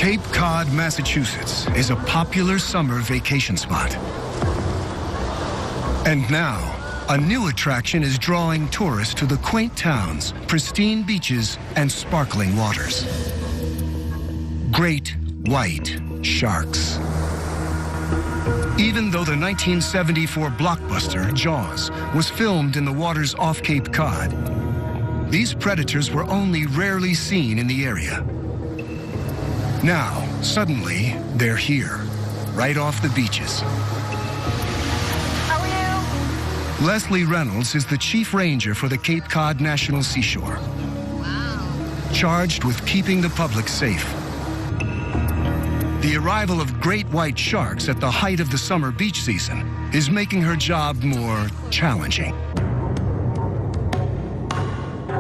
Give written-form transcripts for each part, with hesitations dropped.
Cape Cod, Massachusetts is a popular summer vacation spot. And now, a new attraction is drawing tourists to the quaint towns, pristine beaches, and sparkling waters. Great white sharks. Even though the 1974 blockbuster, Jaws, was filmed in the waters off Cape Cod, these predators were only rarely seen in the area. Now, suddenly, they're here, right off the beaches. How are you? Leslie Reynolds is the chief ranger for the Cape Cod National Seashore. Wow. Charged with keeping the public safe. The arrival of great white sharks at the height of the summer beach season is making her job more challenging.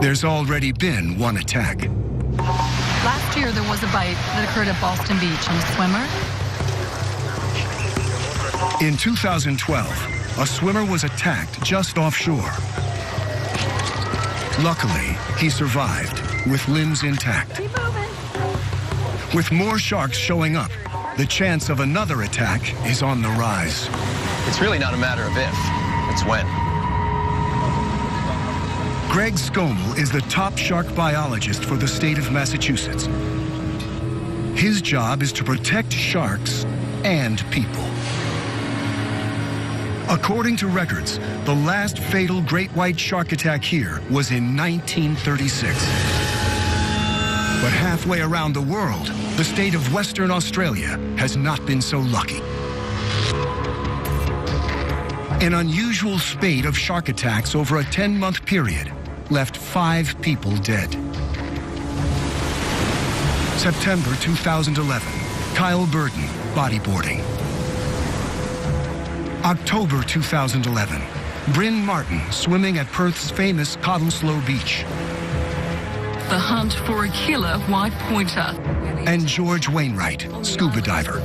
There's already been one attack. Last year, there was a bite that occurred at Boston Beach on a swimmer. In 2012, a swimmer was attacked just offshore. Luckily, he survived with limbs intact. Keep moving. With more sharks showing up, the chance of another attack is on the rise. It's really not a matter of if, it's when. Greg Scommel is the top shark biologist for the state of Massachusetts. His job is to protect sharks and people. According to records, the last fatal great white shark attack here was in 1936. But halfway around the world, the state of Western Australia has not been so lucky. An unusual spate of shark attacks over a 10-month period left 5 people dead. September 2011, Kyle Burden, bodyboarding. October 2011, Bryn Martin, swimming at Perth's famous Cottesloe Beach. The hunt for a killer white pointer. And George Wainwright, scuba diver.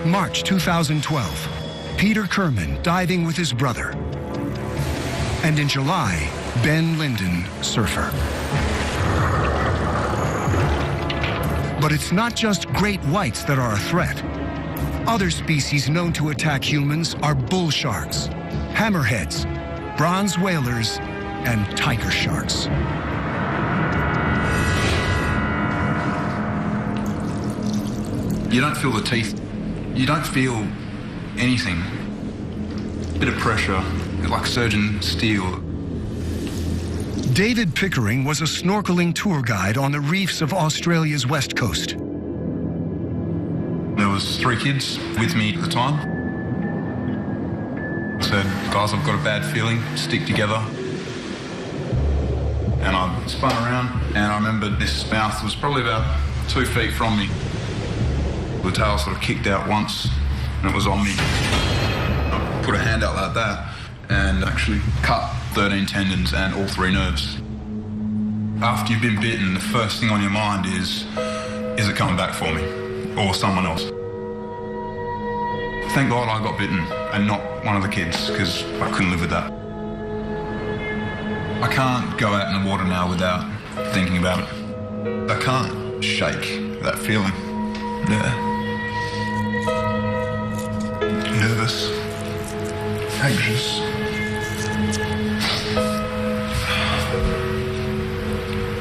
March 2012, Peter Kerman, diving with his brother. And in July, Ben Linden, surfer. But it's not just great whites that are a threat. Other species known to attack humans are bull sharks, hammerheads, bronze whalers, and tiger sharks. You don't feel the teeth. You don't feel anything. Bit of pressure, like surgeon steel. David Pickering was a snorkeling tour guide on the reefs of Australia's west coast. There was 3 kids with me at the time. I said, guys, I've got a bad feeling, stick together. And I spun around, and I remember this mouth was probably about 2 feet from me. The tail sort of kicked out once, and it was on me. I put a hand out like that, and actually cut 13 tendons and all 3 nerves. After you've been bitten, the first thing on your mind is it coming back for me? Or someone else? Thank God I got bitten and not one of the kids, because I couldn't live with that. I can't go out in the water now without thinking about it. I can't shake that feeling. Yeah. Nervous. Anxious.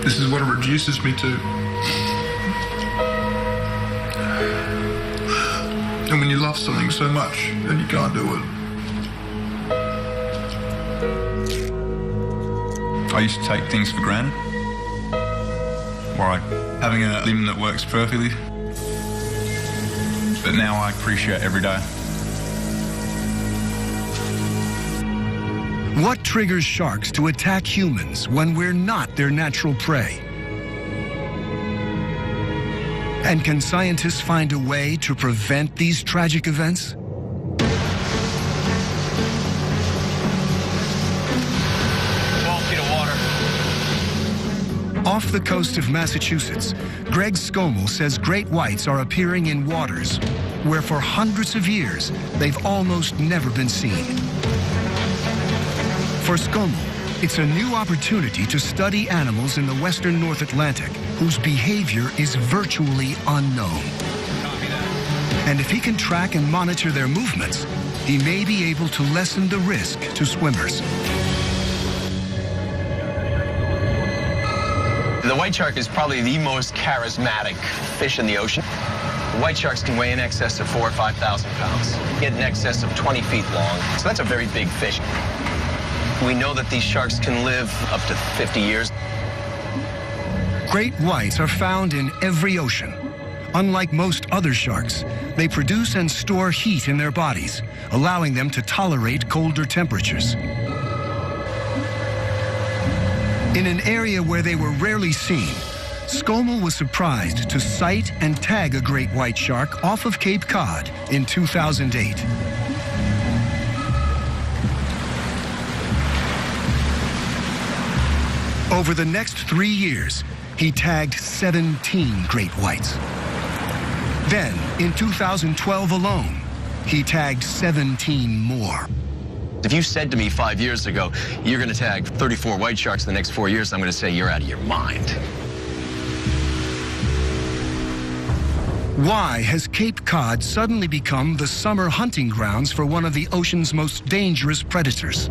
This is what it reduces me to. And when you love something so much, then you can't do it. I used to take things for granted. Like having a limb that works perfectly. But now I appreciate every day. What triggers sharks to attack humans when we're not their natural prey? And can scientists find a way to prevent these tragic events? Off the coast of Massachusetts, Greg Scommel says great whites are appearing in waters where for hundreds of years they've almost never been seen. For Scommel, It's a new opportunity to study animals in the western North Atlantic whose behavior is virtually unknown. And if he can track and monitor their movements, he may be able to lessen the risk to swimmers. The white shark is probably the most charismatic fish in the ocean. White sharks can weigh in excess of 4,000 or 5,000 pounds, get in excess of 20 feet long. So that's a very big fish. We know that these sharks can live up to 50 years. Great whites are found in every ocean. Unlike most other sharks, they produce and store heat in their bodies, allowing them to tolerate colder temperatures. In an area where they were rarely seen, Scommel was surprised to sight and tag a great white shark off of Cape Cod in 2008. Over the next 3 years, he tagged 17 great whites. Then, in 2012 alone, he tagged 17 more. If you said to me 5 years ago, you're going to tag 34 white sharks in the next 4 years, I'm going to say you're out of your mind. Why has Cape Cod suddenly become the summer hunting grounds for one of the ocean's most dangerous predators?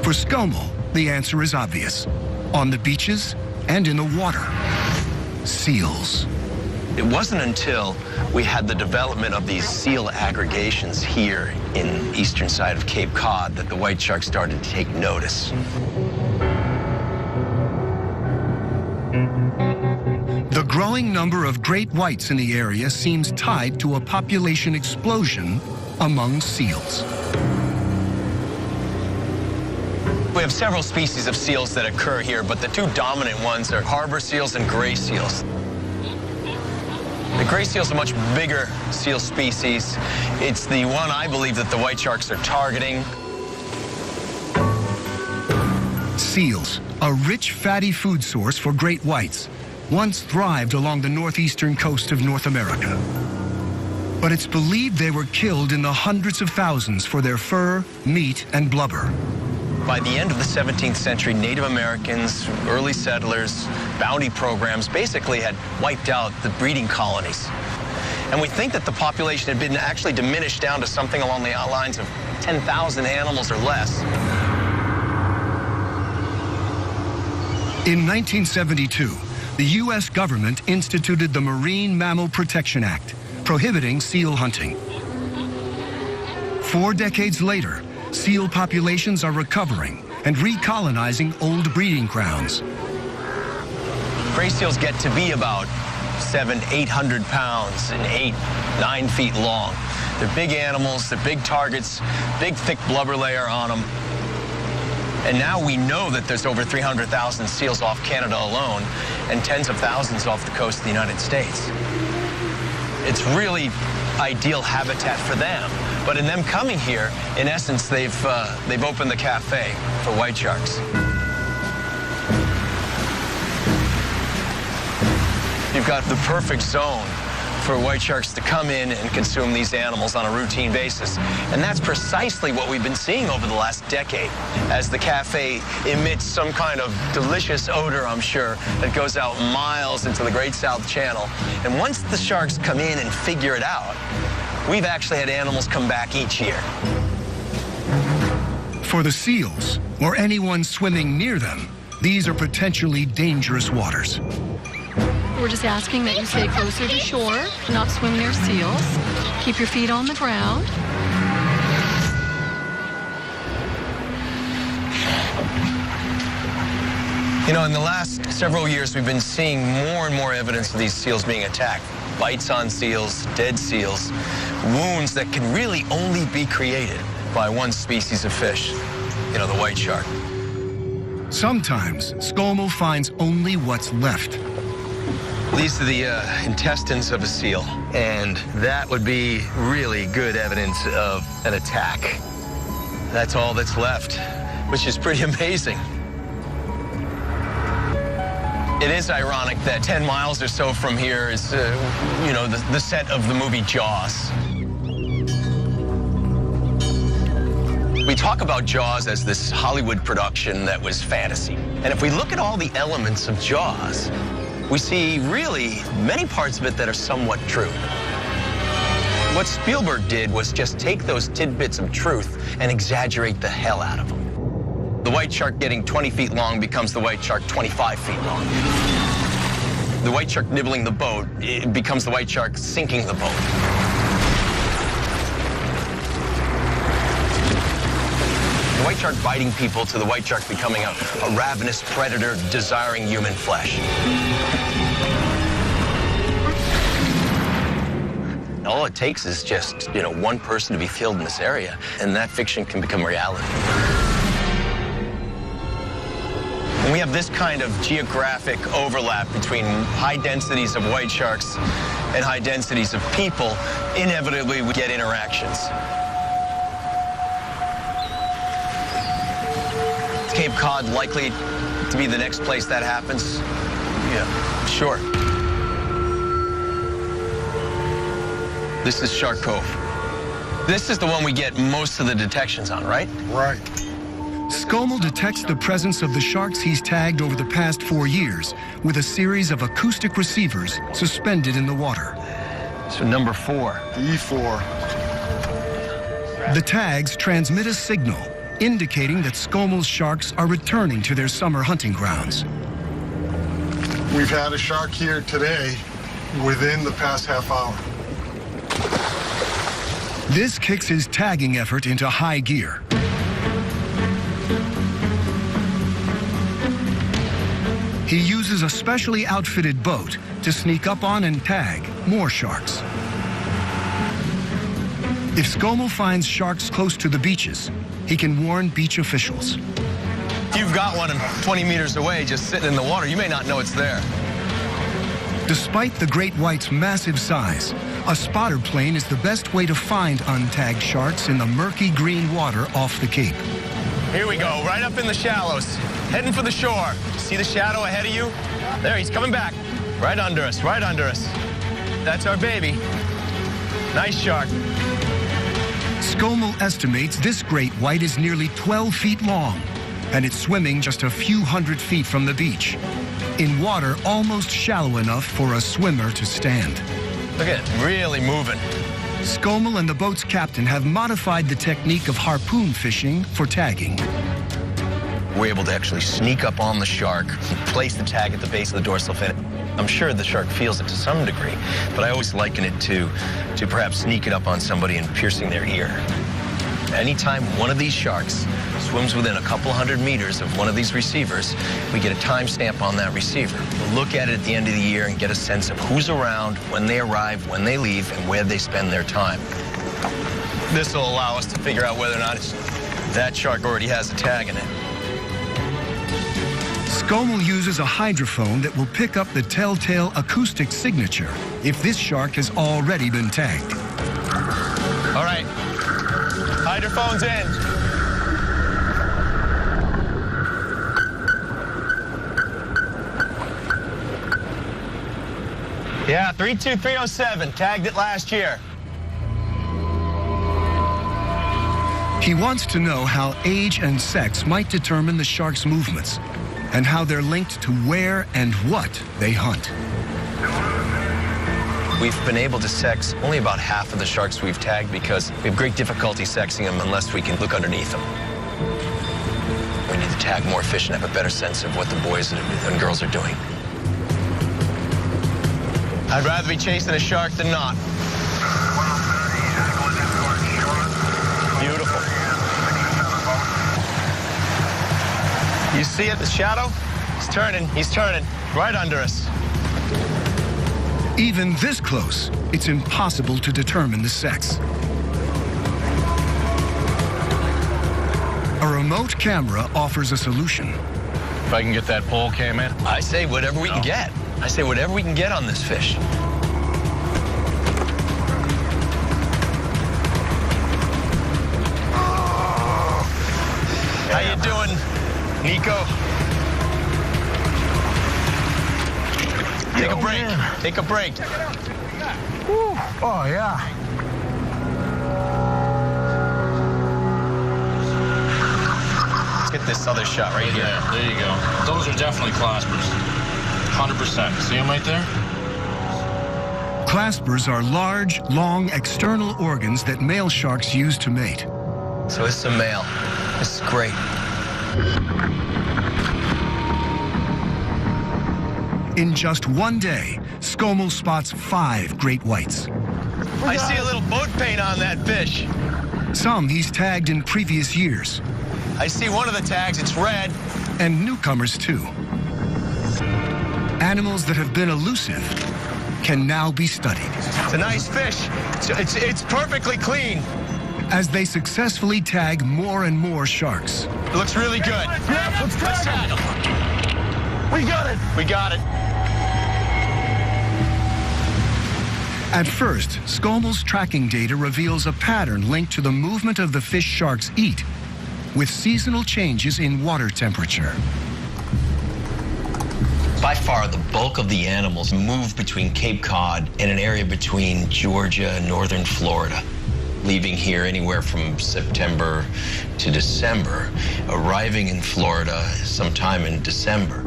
For Scommel, the answer is obvious. On the beaches and in the water, seals. It wasn't until we had the development of these seal aggregations here in the eastern side of Cape Cod that the white shark started to take notice. The growing number of great whites in the area seems tied to a population explosion among seals. We have several species of seals that occur here, but the two dominant ones are harbor seals and gray seals. The gray seal is a much bigger seal species. It's the one I believe that the white sharks are targeting. Seals, a rich fatty food source for great whites, once thrived along the northeastern coast of North America. But it's believed they were killed in the hundreds of thousands for their fur, meat, and blubber. By the end of the 17th century, Native Americans, early settlers, bounty programs basically had wiped out the breeding colonies. And we think that the population had been actually diminished down to something along the lines of 10,000 animals or less. In 1972, the U.S. government instituted the Marine Mammal Protection Act, prohibiting seal hunting. 4 decades later, seal populations are recovering and recolonizing old breeding grounds. Gray seals get to be about 700-800 pounds and 8-9 feet long. They're big animals, they're big targets, big thick blubber layer on them. And now we know that there's over 300,000 seals off Canada alone and tens of thousands off the coast of the United States. It's really ideal habitat for them. But in them coming here, in essence, they've opened the cafe for white sharks. You've got the perfect zone for white sharks to come in and consume these animals on a routine basis. And that's precisely what we've been seeing over the last decade, as the cafe emits some kind of delicious odor, I'm sure, that goes out miles into the Great South Channel. And once the sharks come in and figure it out, we've actually had animals come back each year. For the seals, or anyone swimming near them, these are potentially dangerous waters. We're just asking that you stay closer to shore, not swim near seals. Keep your feet on the ground. You know, in the last several years, we've been seeing more and more evidence of these seals being attacked. Bites on seals, dead seals, wounds that can really only be created by one species of fish, you know, the white shark. Sometimes, Scommel finds only what's left. These are the intestines of a seal, and that would be really good evidence of an attack. That's all that's left, which is pretty amazing. It is ironic that 10 miles or so from here is, you know, the set of the movie Jaws. We talk about Jaws as this Hollywood production that was fantasy. And if we look at all the elements of Jaws, we see really many parts of it that are somewhat true. What Spielberg did was just take those tidbits of truth and exaggerate the hell out of them. The white shark getting 20 feet long becomes the white shark 25 feet long. The white shark nibbling the boat, it becomes the white shark sinking the boat. The white shark biting people to the white shark becoming a ravenous predator desiring human flesh. All it takes is just, one person to be killed in this area, and that fiction can become reality. When we have this kind of geographic overlap between high densities of white sharks and high densities of people, inevitably we get interactions. Is Cape Cod likely to be the next place that happens? Yeah, sure. This is Shark Cove. This is the one we get most of the detections on, right? Right. Scommel detects the presence of the sharks he's tagged over the past 4 years with a series of acoustic receivers suspended in the water. So number 4. E4. The tags transmit a signal indicating that Scommel's sharks are returning to their summer hunting grounds. We've had a shark here today within the past half hour. This kicks his tagging effort into high gear. He uses a specially outfitted boat to sneak up on and tag more sharks. If Scommel finds sharks close to the beaches, he can warn beach officials. If you've got one 20 meters away just sitting in the water, you may not know it's there. Despite the great white's massive size, a spotter plane is the best way to find untagged sharks in the murky green water off the Cape. Here we go, right up in the shallows, heading for the shore. See the shadow ahead of you? There, he's coming back. Right under us, right under us. That's our baby. Nice shark. Scommel estimates this great white is nearly 12 feet long, and it's swimming just a few hundred feet from the beach, in water almost shallow enough for a swimmer to stand. Look at it, really moving. Scommel and the boat's captain have modified the technique of harpoon fishing for tagging. We're able to actually sneak up on the shark, place the tag at the base of the dorsal fin. I'm sure the shark feels it to some degree, but I always liken it to perhaps sneaking up on somebody and piercing their ear. Anytime one of these sharks swims within a couple hundred meters of one of these receivers, we get a timestamp on that receiver. We'll look at it at the end of the year and get a sense of who's around, when they arrive, when they leave, and where they spend their time. This will allow us to figure out whether or not that shark already has a tag in it. Scommel uses a hydrophone that will pick up the telltale acoustic signature if this shark has already been tagged. All right, hydrophone's in. Yeah, 32307, tagged it last year. He wants to know how age and sex might determine the shark's movements and how they're linked to where and what they hunt. We've been able to sex only about half of the sharks we've tagged because we have great difficulty sexing them unless we can look underneath them. We need to tag more fish and have a better sense of what the boys and girls are doing. I'd rather be chasing a shark than not. Beautiful. You see it, the shadow? He's turning, right under us. Even this close, it's impossible to determine the sex. A remote camera offers a solution. If I can get that pole cam in? I say whatever we can get. I say whatever we can get on this fish. How you doing, Nico? Take a break. Man. Take a break. Whew. Oh, yeah. this other shot right here. There you go. Those are definitely claspers. 100%. See them right there? Claspers are large, long external organs that male sharks use to mate. So it's a male. This is great. In just one day, Skomel spots 5 great whites. I see a little boat paint on that fish. Some he's tagged in previous years. I see one of the tags, it's red. And newcomers too. Animals that have been elusive can now be studied. It's a nice fish. It's perfectly clean. As they successfully tag more and more sharks. It looks really good. Yeah, let's tag him. We got it. We got it. At first, Skomel's tracking data reveals a pattern linked to the movement of the fish sharks eat, with seasonal changes in water temperature. By far, the bulk of the animals move between Cape Cod and an area between Georgia and northern Florida, leaving here anywhere from September to December, arriving in Florida sometime in December.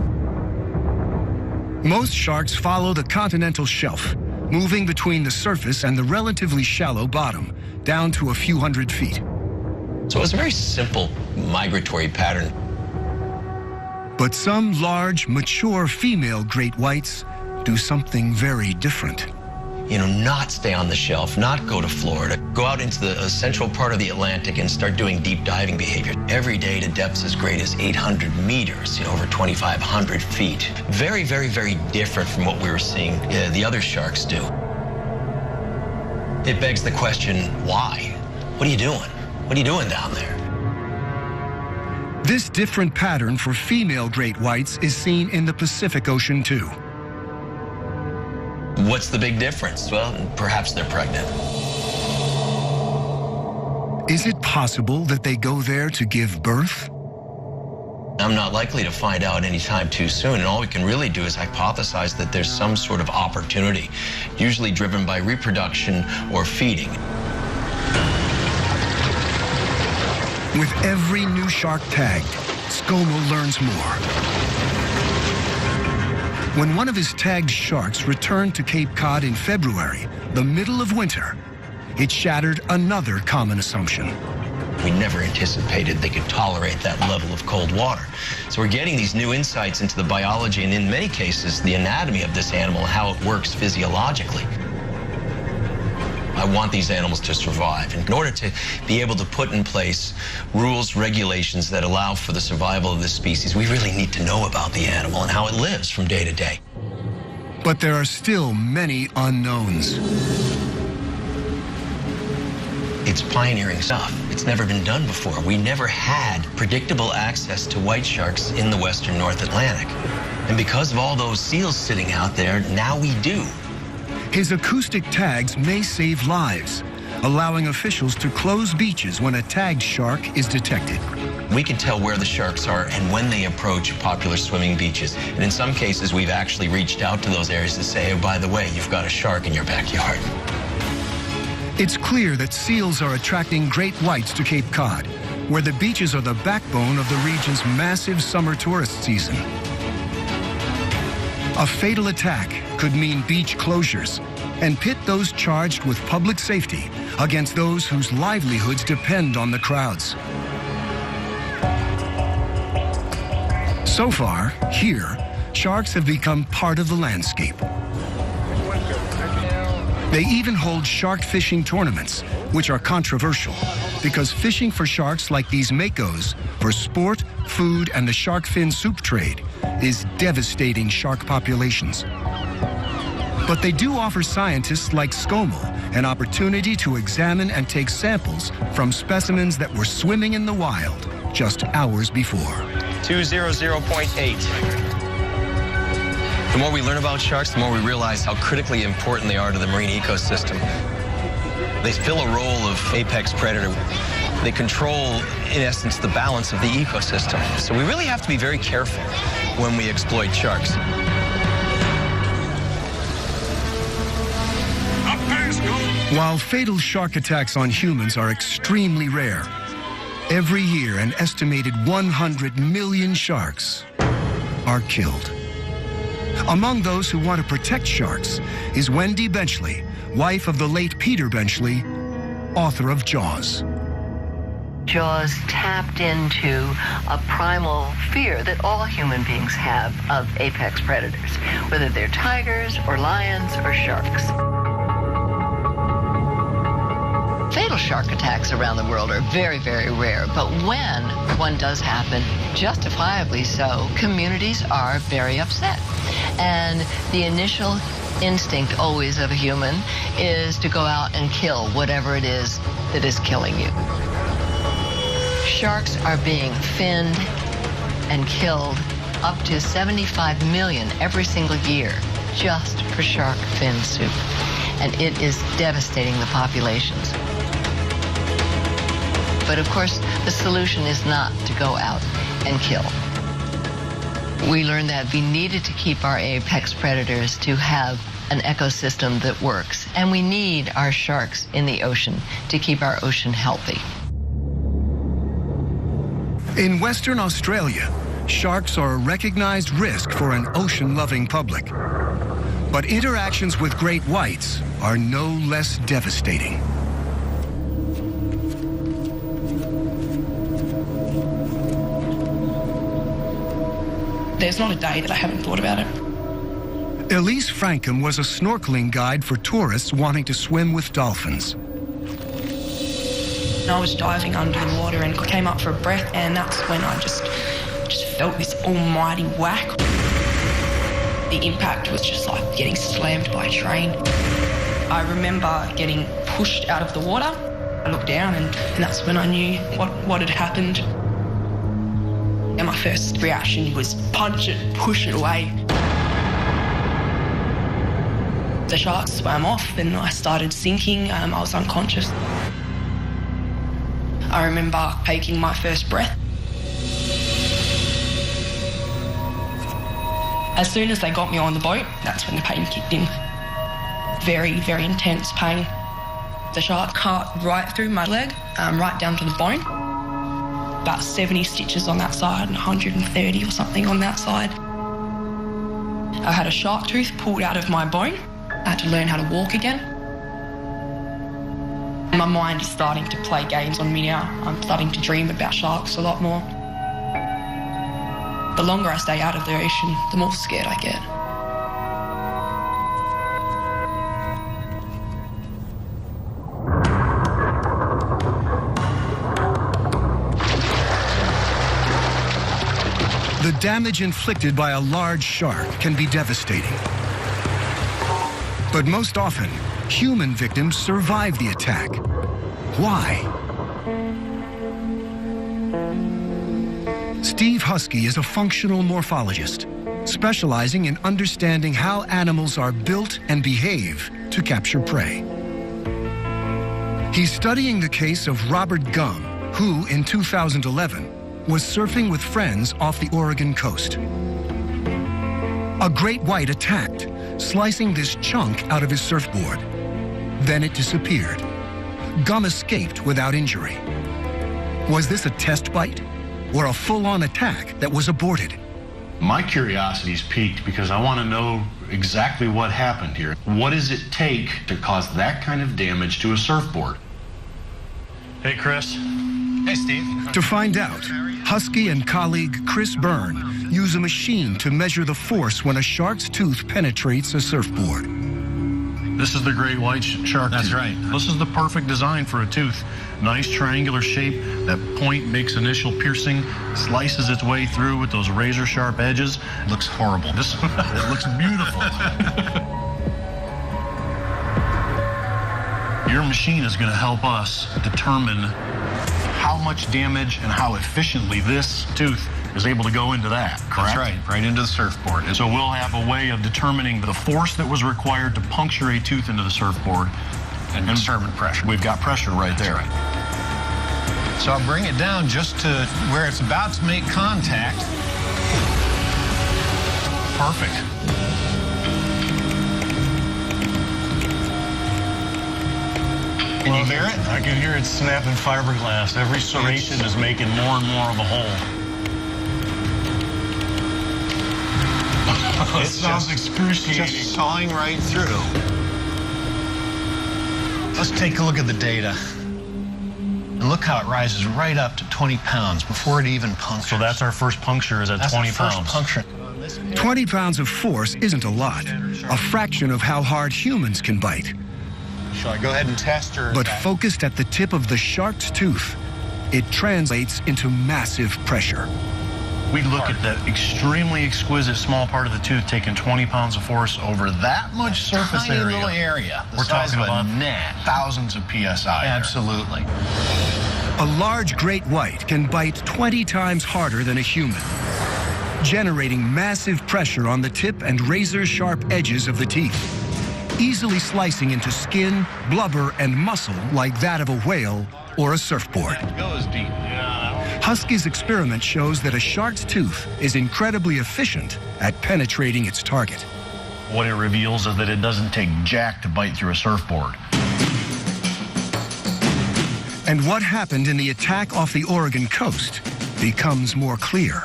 Most sharks follow the continental shelf, moving between the surface and the relatively shallow bottom, down to a few hundred feet. So it's a very simple migratory pattern. But some large, mature female great whites do something very different. You know, not stay on the shelf, not go to Florida, go out into the central part of the Atlantic and start doing deep diving behavior. Every day to depths as great as 800 meters, over 2,500 feet. Very, very, very different from what we were seeing the other sharks do. It begs the question, why? What are you doing? What are you doing down there? This different pattern for female great whites is seen in the Pacific Ocean too. What's the big difference? Well, perhaps they're pregnant. Is it possible that they go there to give birth? I'm not likely to find out anytime too soon, and all we can really do is hypothesize that there's some sort of opportunity, usually driven by reproduction or feeding. With every new shark tagged, Skomel learns more. When one of his tagged sharks returned to Cape Cod in February, the middle of winter, it shattered another common assumption. We never anticipated they could tolerate that level of cold water. So we're getting these new insights into the biology and, in many cases, the anatomy of this animal and how it works physiologically. I want these animals to survive. And in order to be able to put in place rules, regulations that allow for the survival of this species, we really need to know about the animal and how it lives from day to day. But there are still many unknowns. It's pioneering stuff. It's never been done before. We never had predictable access to white sharks in the western North Atlantic. And because of all those seals sitting out there, now we do. His acoustic tags may save lives, allowing officials to close beaches when a tagged shark is detected. We can tell where the sharks are and when they approach popular swimming beaches. And in some cases, we've actually reached out to those areas to say, oh, by the way, you've got a shark in your backyard. It's clear that seals are attracting great whites to Cape Cod, where the beaches are the backbone of the region's massive summer tourist season. A fatal attack could mean beach closures and pit those charged with public safety against those whose livelihoods depend on the crowds. So far, here, sharks have become part of the landscape. They even hold shark fishing tournaments, which are controversial because fishing for sharks like these makos for sport, food, and the shark fin soup trade is devastating shark populations. But they do offer scientists like Skomel an opportunity to examine and take samples from specimens that were swimming in the wild just hours before. 200.8. The more we learn about sharks, the more we realize how critically important they are to the marine ecosystem. They fill a role of apex predator. They control, in essence, the balance of the ecosystem. So we really have to be very careful when we exploit sharks. While fatal shark attacks on humans are extremely rare, Every year, an estimated 100 million sharks are killed. Among those who want to protect sharks is Wendy Benchley, wife of the late Peter Benchley, author of Jaws. Jaws tapped into a primal fear that all human beings have of apex predators, whether they're tigers or lions or sharks. Fatal shark attacks around the world are very, very rare, but when one does happen, justifiably so, communities are very upset. And the initial instinct always of a human is to go out and kill whatever it is that is killing you. Sharks are being finned and killed up to 75 million every single year just for shark fin soup. And it is devastating the populations. But of course, the solution is not to go out and kill. We learned that we needed to keep our apex predators to have an ecosystem that works. And we need our sharks in the ocean to keep our ocean healthy. In Western Australia, sharks are a recognized risk for an ocean-loving public. But interactions with great whites are no less devastating. There's not a day that I haven't thought about it. Elise Frankham was a snorkeling guide for tourists wanting to swim with dolphins. I was diving under the water and came up for a breath, and that's when I just felt this almighty whack. The impact was just like getting slammed by a train. I remember getting pushed out of the water. I looked down and that's when I knew what had happened. And my first reaction was punch it, push it away. The shark swam off and I started sinking. I was unconscious. I remember taking my first breath. As soon as they got me on the boat, that's when the pain kicked in. Very, very intense pain. The shark cut right through my leg, right down to the bone. About 70 stitches on that side and 130 or something on that side. I had a shark tooth pulled out of my bone. I had to learn how to walk again. My mind is starting to play games on me now. I'm starting to dream about sharks a lot more. The longer I stay out of the ocean, the more scared I get. The damage inflicted by a large shark can be devastating. But most often, human victims survive the attack. Why? Steve Husky is a functional morphologist, specializing in understanding how animals are built and behave to capture prey. He's studying the case of Robert Gum, who, in 2011, was surfing with friends off the Oregon coast. A great white attacked, slicing this chunk out of his surfboard. Then it disappeared. Gum escaped without injury. Was this a test bite or a full-on attack that was aborted? My curiosity's piqued because I want to know exactly what happened here. What does it take to cause that kind of damage to a surfboard? Hey, Chris. Hey, Steve. To find out, Husky and colleague Chris Byrne use a machine to measure the force when a shark's tooth penetrates a surfboard. This is the great white shark That's tooth. right. This is the perfect design for a tooth. Nice triangular shape. That point makes initial piercing, slices its way through with those razor-sharp edges. It looks horrible. It looks beautiful. Your machine is going to help us determine how much damage and how efficiently this tooth is able to go into that, correct? That's right, right into the surfboard. And so we'll have a way of determining the force that was required to puncture a tooth into the surfboard And determine pressure. We've got pressure right there. Right. So I'll bring it down just to where it's about to make contact. Perfect. Can you hear it? I can hear it snapping fiberglass. Every serration is making more and more of a hole. It sounds excruciating. Just sawing right through. Let's take a look at the data. And look how it rises right up to 20 pounds before it even punctures. So that's our first puncture, is at 20 pounds. First puncture. 20 pounds of force isn't a lot, a fraction of how hard humans can bite. Shall I go ahead and test her? But focused at the tip of the shark's tooth, it translates into massive pressure. We look at that extremely exquisite small part of the tooth taking 20 pounds of force over that much surface Tiny area. little area. We're talking about net. thousands of PSI. Absolutely. A large great white can bite 20 times harder than a human, generating massive pressure on the tip and razor-sharp edges of the teeth, easily slicing into skin, blubber, and muscle like that of a whale or a surfboard. Goes deep. Husky's experiment shows that a shark's tooth is incredibly efficient at penetrating its target. What it reveals is that it doesn't take jack to bite through a surfboard. And what happened in the attack off the Oregon coast becomes more clear.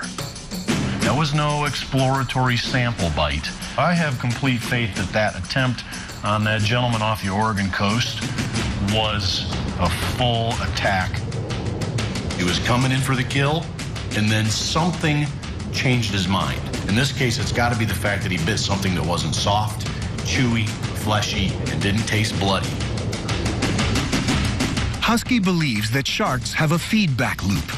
That was no exploratory sample bite. I have complete faith that that attempt on that gentleman off the Oregon coast was a full attack. He was coming in for the kill, and then something changed his mind. In this case, it's got to be the fact that he bit something that wasn't soft, chewy, fleshy, and didn't taste bloody. Husky believes that sharks have a feedback loop.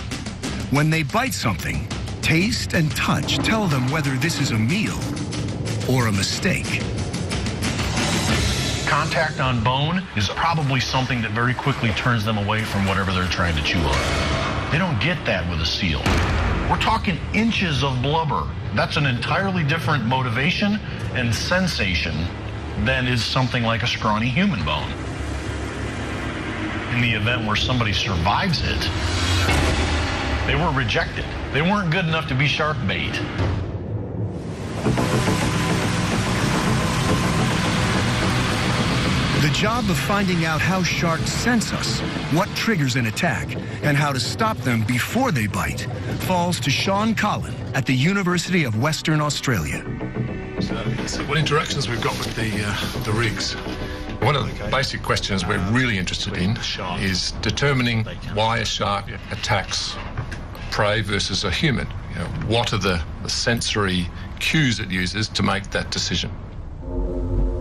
When they bite something, taste and touch tell them whether this is a meal or a mistake. Contact on bone is probably something that very quickly turns them away from whatever they're trying to chew on. They don't get that with a seal. We're talking inches of blubber. That's an entirely different motivation and sensation than is something like a scrawny human bone. In the event where somebody survives it, they were rejected. They weren't good enough to be shark bait. The job of finding out how sharks sense us, what triggers an attack, and how to stop them before they bite, falls to Sean Collin at the University of Western Australia. What interactions we've got with the rigs. One of the basic questions we're really interested in is determining why a shark attacks prey versus a human. You know, what are the sensory cues it uses to make that decision?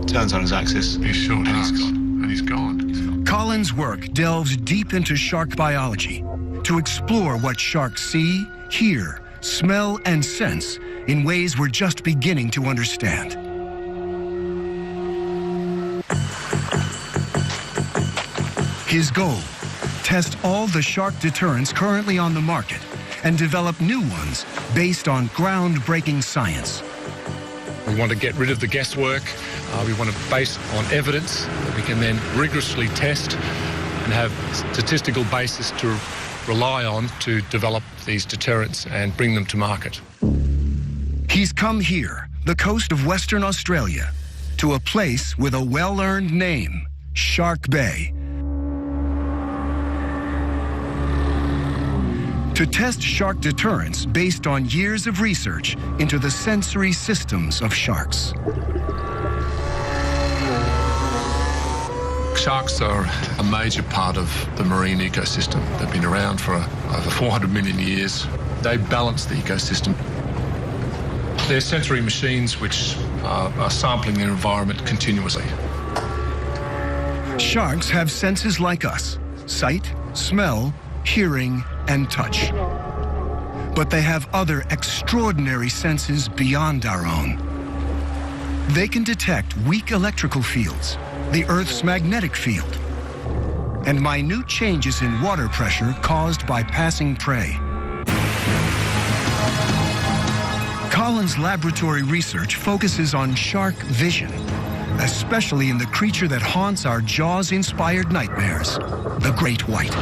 Turns on his axis. He's short and he's gone. Collin's work delves deep into shark biology to explore what sharks see, hear, smell, and sense in ways we're just beginning to understand. His goal: test all the shark deterrents currently on the market and develop new ones based on groundbreaking science. We want to get rid of the guesswork. We want to base on evidence that we can then rigorously test and have statistical basis to rely on to develop these deterrents and bring them to market. He's come here, the coast of Western Australia, to a place with a well-earned name, Shark Bay. To test shark deterrence based on years of research into the sensory systems of sharks. Sharks are a major part of the marine ecosystem. They've been around for over 400 million years. They balance the ecosystem. They're sensory machines which are sampling their environment continuously. Sharks have senses like us: sight, smell, hearing, and touch. But they have other extraordinary senses beyond our own. They can detect weak electrical fields, the Earth's magnetic field, and minute changes in water pressure caused by passing prey. Collin's laboratory research focuses on shark vision, especially in the creature that haunts our Jaws-inspired nightmares, the great white.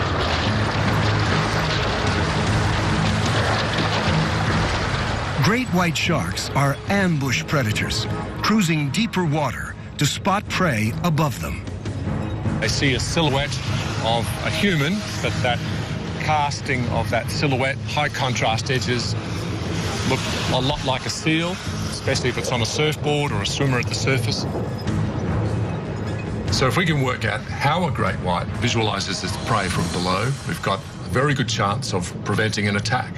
Great white sharks are ambush predators, cruising deeper water to spot prey above them. They see a silhouette of a human, but that casting of that silhouette, high contrast edges, look a lot like a seal, especially if it's on a surfboard or a swimmer at the surface. So if we can work out how a great white visualises its prey from below, we've got a very good chance of preventing an attack.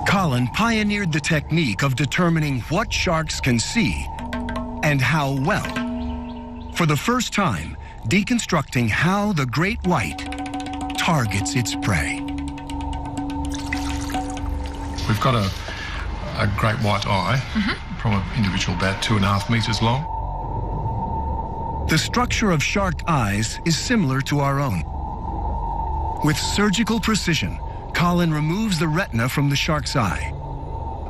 Colin pioneered the technique of determining what sharks can see and how well. For the first time, deconstructing how the great white targets its prey. We've got a great white eye, from an individual about 2.5 metres long. The structure of shark eyes is similar to our own. With surgical precision, Colin removes the retina from the shark's eye,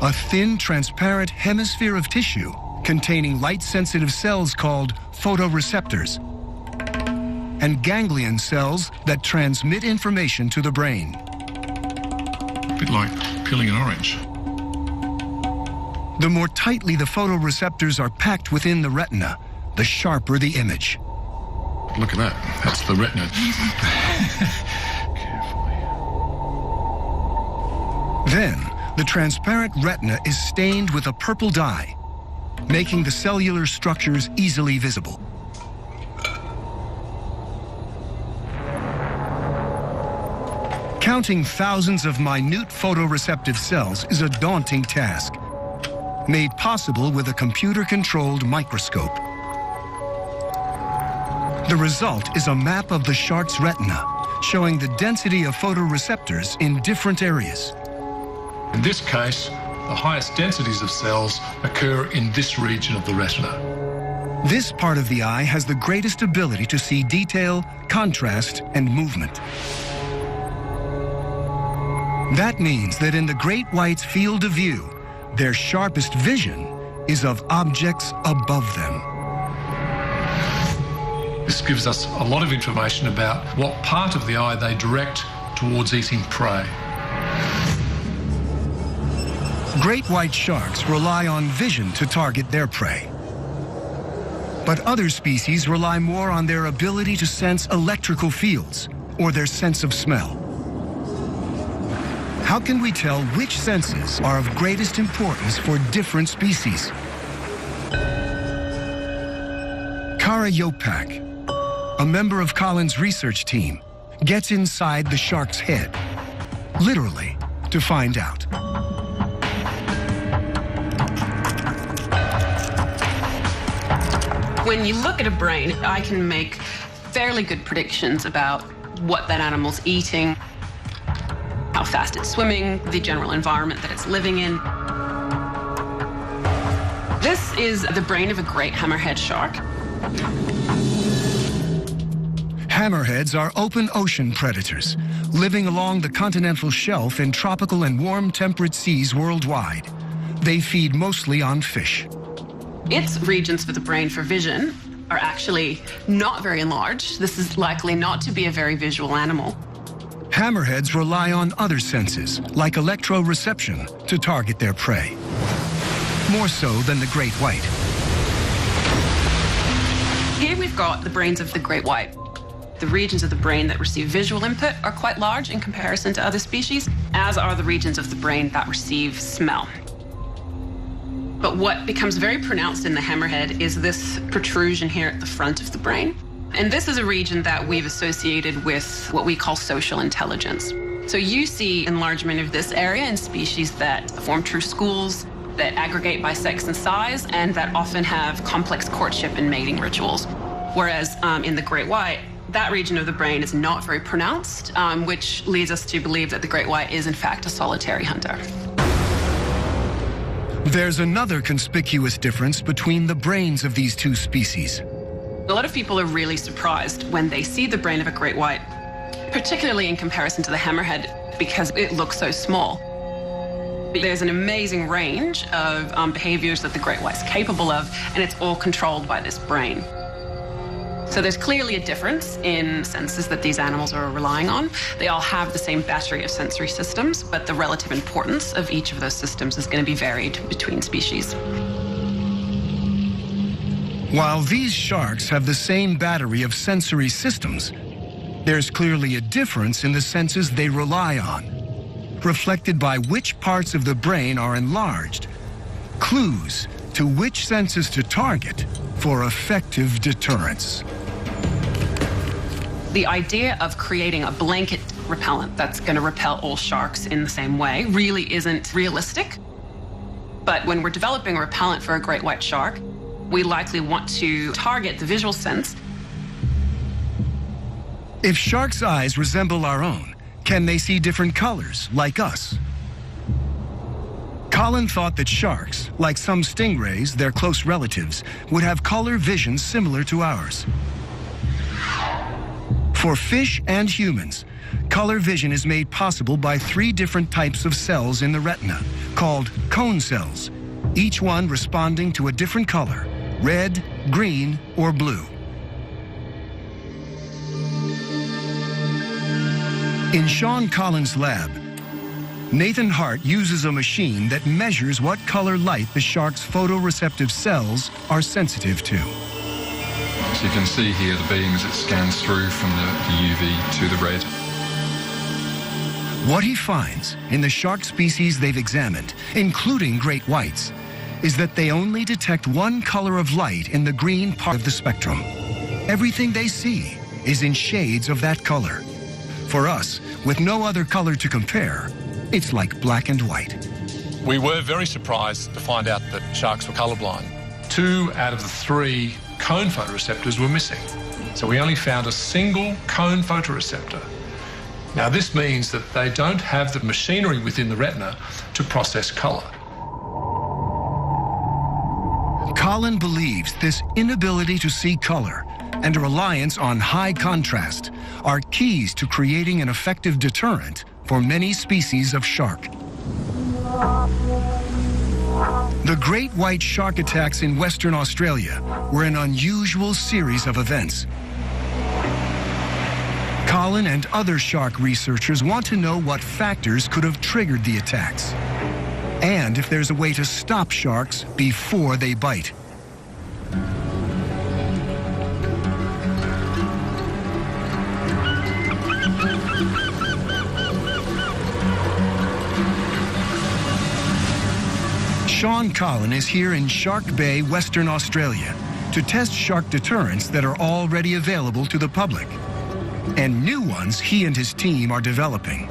a thin, transparent hemisphere of tissue containing light-sensitive cells called photoreceptors, and ganglion cells that transmit information to the brain. A bit like peeling an orange. The more tightly the photoreceptors are packed within the retina, the sharper the image. Look at that. That's the retina. Then, the transparent retina is stained with a purple dye, making the cellular structures easily visible. Counting thousands of minute photoreceptive cells is a daunting task, made possible with a computer-controlled microscope. The result is a map of the shark's retina, showing the density of photoreceptors in different areas. In this case, the highest densities of cells occur in this region of the retina. This part of the eye has the greatest ability to see detail, contrast, and movement. That means that in the great white's field of view, their sharpest vision is of objects above them. This gives us a lot of information about what part of the eye they direct towards eating prey. Great white sharks rely on vision to target their prey. But other species rely more on their ability to sense electrical fields or their sense of smell. How can we tell which senses are of greatest importance for different species? Kara Yopak, a member of Colin's research team, gets inside the shark's head, literally, to find out. When you look at a brain, I can make fairly good predictions about what that animal's eating, how fast it's swimming, the general environment that it's living in. This is the brain of a great hammerhead shark. Hammerheads are open ocean predators, living along the continental shelf in tropical and warm temperate seas worldwide. They feed mostly on fish. Its regions for the brain for vision are actually not very large. This is likely not to be a very visual animal. Hammerheads rely on other senses, like electroreception, to target their prey. More so than the great white. Here we've got the brains of the great white. The regions of the brain that receive visual input are quite large in comparison to other species, as are the regions of the brain that receive smell. But what becomes very pronounced in the hammerhead is this protrusion here at the front of the brain. And this is a region that we've associated with what we call social intelligence. So you see enlargement of this area in species that form true schools, that aggregate by sex and size, and that often have complex courtship and mating rituals. Whereas in the great white, that region of the brain is not very pronounced, which leads us to believe that the great white is in fact a solitary hunter. There's another conspicuous difference between the brains of these two species. A lot of people are really surprised when they see the brain of a great white, particularly in comparison to the hammerhead, because it looks so small. There's an amazing range of behaviors that the great white's capable of, and it's all controlled by this brain. So there's clearly a difference in senses that these animals are relying on. They all have the same battery of sensory systems, but the relative importance of each of those systems is going to be varied between species. While these sharks have the same battery of sensory systems, there's clearly a difference in the senses they rely on, reflected by which parts of the brain are enlarged, clues to which senses to target for effective deterrence. The idea of creating a blanket repellent that's going to repel all sharks in the same way really isn't realistic. But when we're developing a repellent for a great white shark, we likely want to target the visual sense. If sharks' eyes resemble our own, can they see different colors like us? Colin thought that sharks, like some stingrays, their close relatives, would have color vision similar to ours. For fish and humans, color vision is made possible by 3 different types of cells in the retina, called cone cells, each one responding to a different color: red, green, or blue. In Sean Collins' lab, Nathan Hart uses a machine that measures what color light the shark's photoreceptive cells are sensitive to. So you can see here the beams it scans through from the UV to the red. What he finds in the shark species they've examined, including great whites, is that they only detect one color of light in the green part of the spectrum. Everything they see is in shades of that color. For us, with no other color to compare, it's like black and white. We were very surprised to find out that sharks were colorblind. 2 out of the 3 cone photoreceptors were missing. So we only found a single cone photoreceptor. Now this means that they don't have the machinery within the retina to process color. Colin believes this inability to see color and a reliance on high contrast are keys to creating an effective deterrent for many species of shark. The great white shark attacks in Western Australia were an unusual series of events. Colin and other shark researchers want to know what factors could have triggered the attacks, and if there's a way to stop sharks before they bite. Sean Collin is here in Shark Bay, Western Australia, to test shark deterrents that are already available to the public, and new ones he and his team are developing.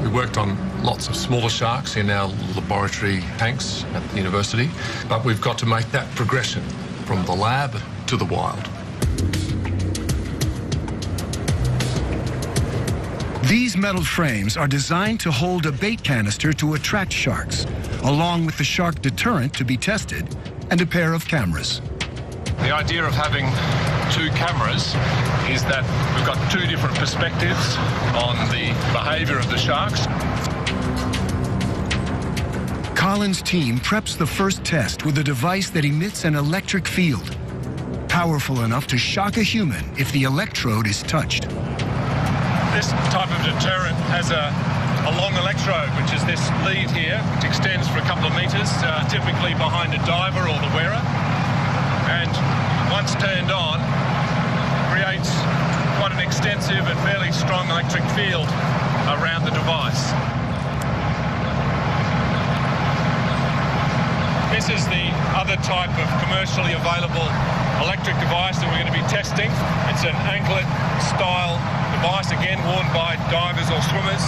We worked on lots of smaller sharks in our laboratory tanks at the university, but we've got to make that progression from the lab to the wild. These metal frames are designed to hold a bait canister to attract sharks, along with the shark deterrent to be tested and a pair of cameras. The idea of having 2 cameras is that we've got 2 different perspectives on the behavior of the sharks. Colin's team preps the first test with a device that emits an electric field, powerful enough to shock a human if the electrode is touched. This type of deterrent has a long electrode, which is this lead here, which extends for a couple of meters, typically behind a diver or the wearer. And once turned on, creates quite an extensive and fairly strong electric field around the device. This is the other type of commercially available electric device that we're going to be testing. It's an anklet-style device, again worn by divers or swimmers.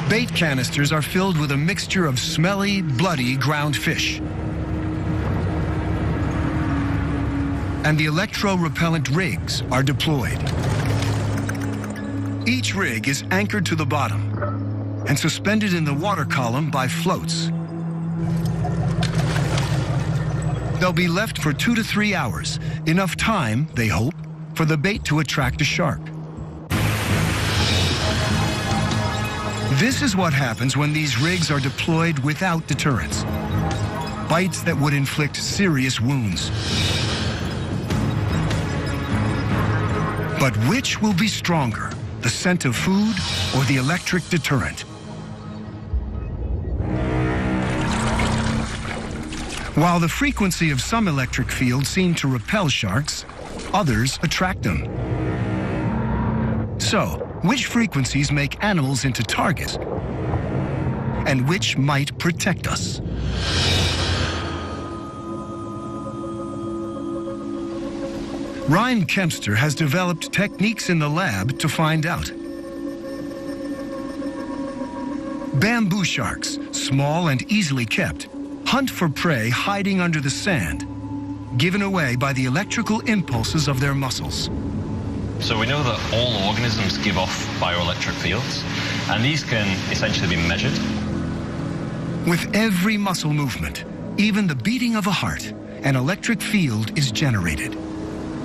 Bait canisters are filled with a mixture of smelly, bloody ground fish. And the electro-repellent rigs are deployed. Each rig is anchored to the bottom and suspended in the water column by floats. They'll be left for 2 to 3 hours, enough time, they hope, for the bait to attract a shark. This is what happens when these rigs are deployed without deterrents. Bites that would inflict serious wounds. But which will be stronger, the scent of food or the electric deterrent? While the frequency of some electric fields seem to repel sharks, others attract them. So, which frequencies make animals into targets, and which might protect us? Ryan Kempster has developed techniques in the lab to find out. Bamboo sharks, small and easily kept, hunt for prey hiding under the sand, given away by the electrical impulses of their muscles. So we know that all organisms give off bioelectric fields, and these can essentially be measured. With every muscle movement, even the beating of a heart, an electric field is generated.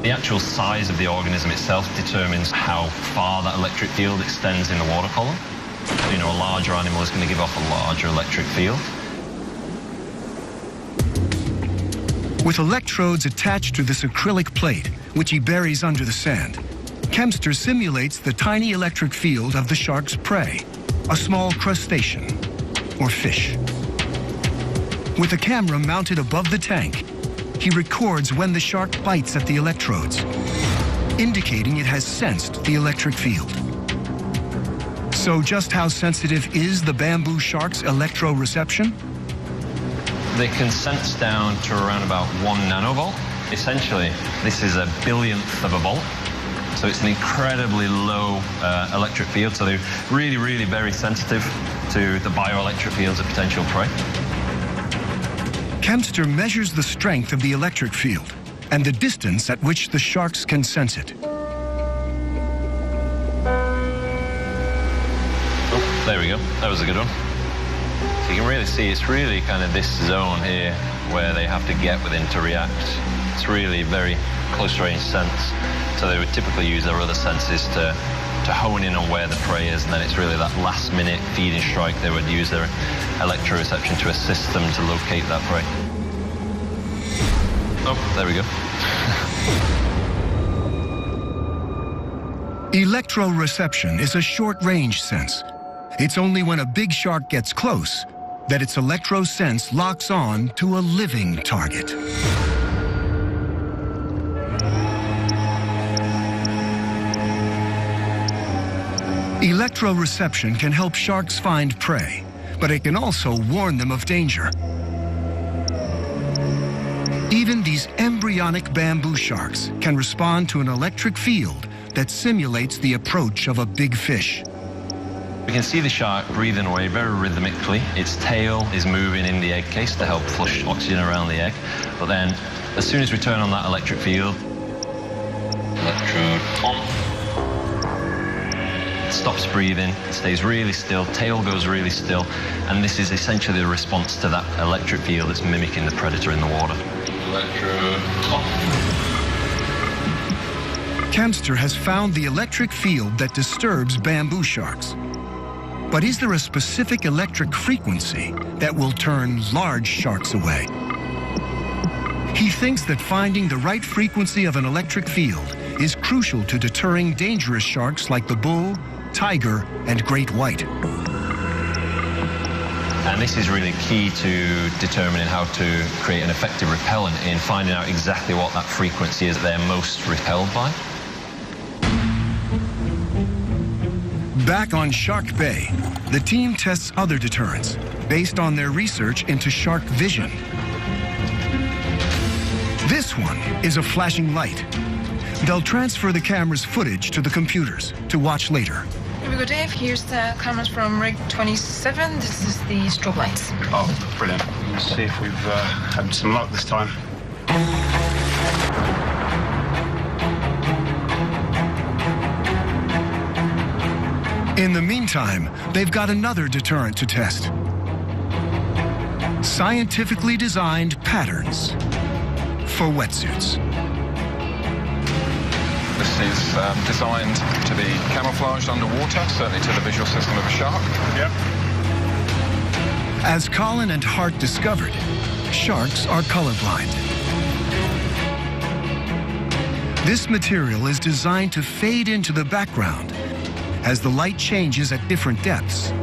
The actual size of the organism itself determines how far that electric field extends in the water column. So, a larger animal is going to give off a larger electric field. With electrodes attached to this acrylic plate, which he buries under the sand, Kempster simulates the tiny electric field of the shark's prey, a small crustacean or fish. With a camera mounted above the tank, he records when the shark bites at the electrodes, indicating it has sensed the electric field. So just how sensitive is the bamboo shark's electroreception? They can sense down to around about 1 nanovolt. Essentially, this is a billionth of a volt. So it's an incredibly low electric field. So they're really, really very sensitive to the bioelectric fields of potential prey. Kempster measures the strength of the electric field and the distance at which the sharks can sense it. Oh, there we go. That was a good one. So you can really see it's really kind of this zone here where they have to get within to react. It's really very close range sense. So they would typically use their other senses to hone in on where the prey is, and then it's really that last minute feeding strike they would use their electroreception to assist them to locate that prey. Oh, there we go. Electroreception is a short-range sense. It's only when a big shark gets close that its electrosense locks on to a living target. Electroreception can help sharks find prey, but it can also warn them of danger. Even these embryonic bamboo sharks can respond to an electric field that simulates the approach of a big fish. We can see the shark breathing away very rhythmically. Its tail is moving in the egg case to help flush oxygen around the egg. But then, as soon as we turn on that electric field, electrode on. It stops breathing, it stays really still, tail goes really still, and this is essentially the response to that electric field that's mimicking the predator in the water. Electrode on. Kempster has found the electric field that disturbs bamboo sharks. But is there a specific electric frequency that will turn large sharks away? He thinks that finding the right frequency of an electric field is crucial to deterring dangerous sharks like the bull, tiger, and great white. And this is really key to determining how to create an effective repellent in finding out exactly what that frequency is that they're most repelled by. Back on Shark Bay, the team tests other deterrents based on their research into shark vision. This one is a flashing light. They'll transfer the camera's footage to the computers to watch later. Here we go, Dave. Here's the cameras from rig 27. This is the strobe lights. Oh, brilliant. Let's see if we've had some luck this time. In the meantime, they've got another deterrent to test. Scientifically designed patterns for wetsuits. This is designed to be camouflaged underwater, certainly to the visual system of a shark. Yep. As Colin and Hart discovered, sharks are colorblind. This material is designed to fade into the background as the light changes at different depths,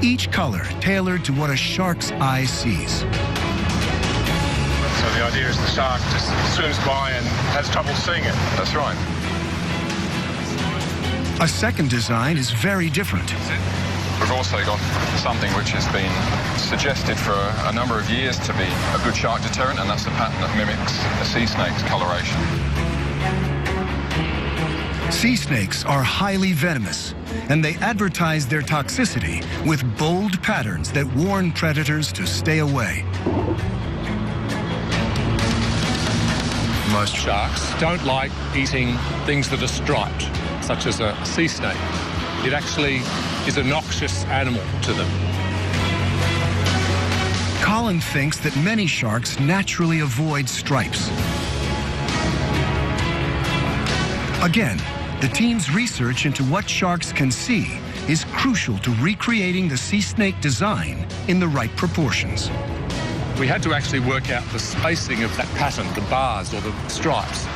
each color tailored to what a shark's eye sees. So the idea is the shark just swims by and has trouble seeing it. That's right. A second design is very different. We've also got something which has been suggested for a number of years to be a good shark deterrent, and that's a pattern that mimics a sea snake's coloration. Sea snakes are highly venomous, and they advertise their toxicity with bold patterns that warn predators to stay away. Most sharks don't like eating things that are striped, such as a sea snake. It actually is a noxious animal to them. Colin thinks that many sharks naturally avoid stripes. Again, the team's research into what sharks can see is crucial to recreating the sea snake design in the right proportions. We had to actually work out the spacing of that pattern, the bars or the stripes,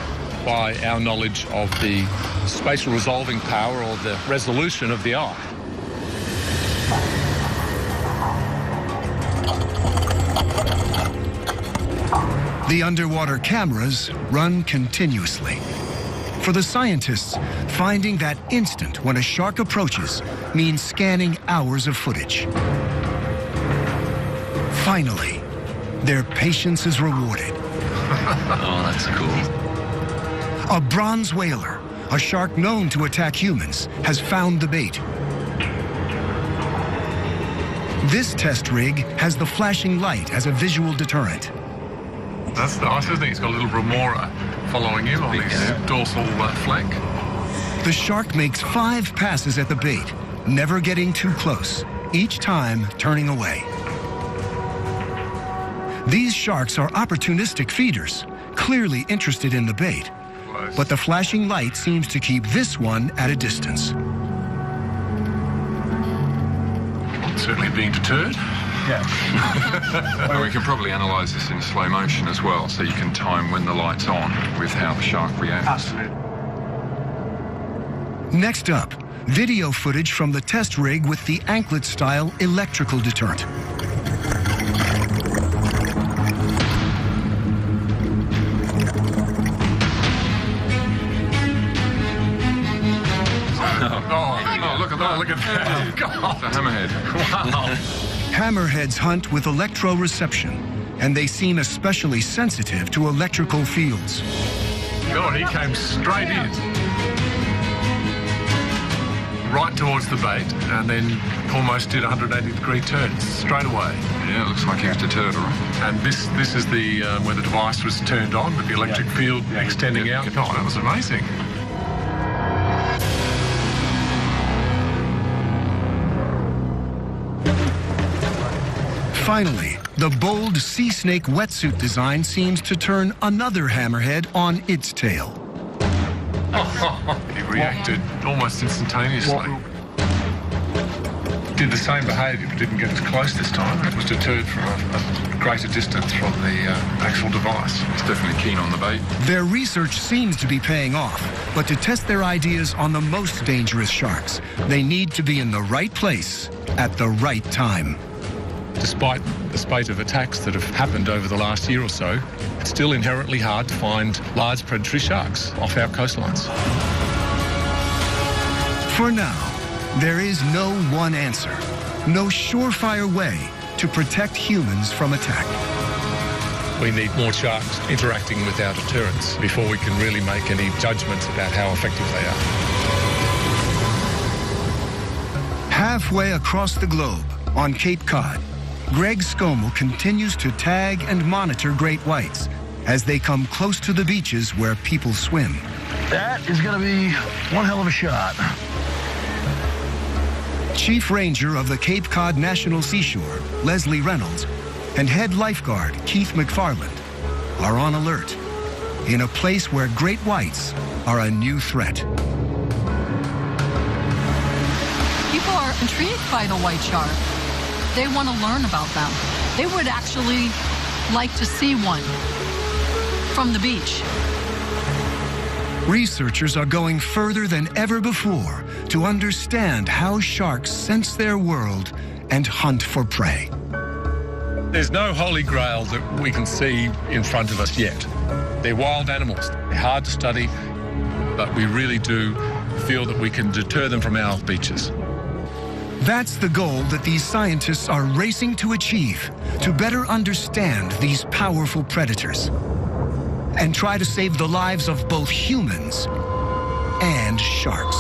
by our knowledge of the spatial resolving power or the resolution of the eye. The underwater cameras run continuously. For the scientists, finding that instant when a shark approaches means scanning hours of footage. Finally, their patience is rewarded. Oh, that's cool. A bronze whaler, a shark known to attack humans, has found the bait. This test rig has the flashing light as a visual deterrent. That's nice, isn't it? He's got a little remora following him on his dorsal flank. The shark makes 5 passes at the bait, never getting too close, each time turning away. These sharks are opportunistic feeders, clearly interested in the bait, but the flashing light seems to keep this one at a distance. Certainly being deterred. Yeah. Well, we can probably analyse this in slow motion as well, so you can time when the light's on with how the shark reacts. Absolutely. Next up, video footage from the test rig with the anklet-style electrical deterrent. Oh, look at that. Look at that. God. It's a hammerhead. Wow. Hammerheads hunt with electroreception, and they seem especially sensitive to electrical fields. God, he came straight in. Right towards the bait, and then almost did a 180-degree turn straight away. Yeah, it looks like he was deterred, all right. And this is the where the device was turned on with the electric field extending out. Oh, that was amazing. Finally, the bold sea snake wetsuit design seems to turn another hammerhead on its tail. He reacted almost instantaneously. Did the same behaviour, but didn't get as close this time. It was deterred from a greater distance from the actual device. He's definitely keen on the bait. Their research seems to be paying off, but to test their ideas on the most dangerous sharks, they need to be in the right place at the right time. Despite the spate of attacks that have happened over the last year or so, it's still inherently hard to find large predatory sharks off our coastlines. For now, there is no one answer, no surefire way to protect humans from attack. We need more sharks interacting with our deterrents before we can really make any judgments about how effective they are. Halfway across the globe, on Cape Cod, Greg Scommel continues to tag and monitor great whites as they come close to the beaches where people swim. That is going to be one hell of a shot. Chief Ranger of the Cape Cod National Seashore, Leslie Reynolds, and head lifeguard, Keith McFarland, are on alert in a place where great whites are a new threat. People are intrigued by the white shark. They want to learn about them. They would actually like to see one from the beach. Researchers are going further than ever before to understand how sharks sense their world and hunt for prey. There's no holy grail that we can see in front of us yet. They're wild animals. They're hard to study, but we really do feel that we can deter them from our beaches. That's the goal that these scientists are racing to achieve, to better understand these powerful predators and try to save the lives of both humans and sharks.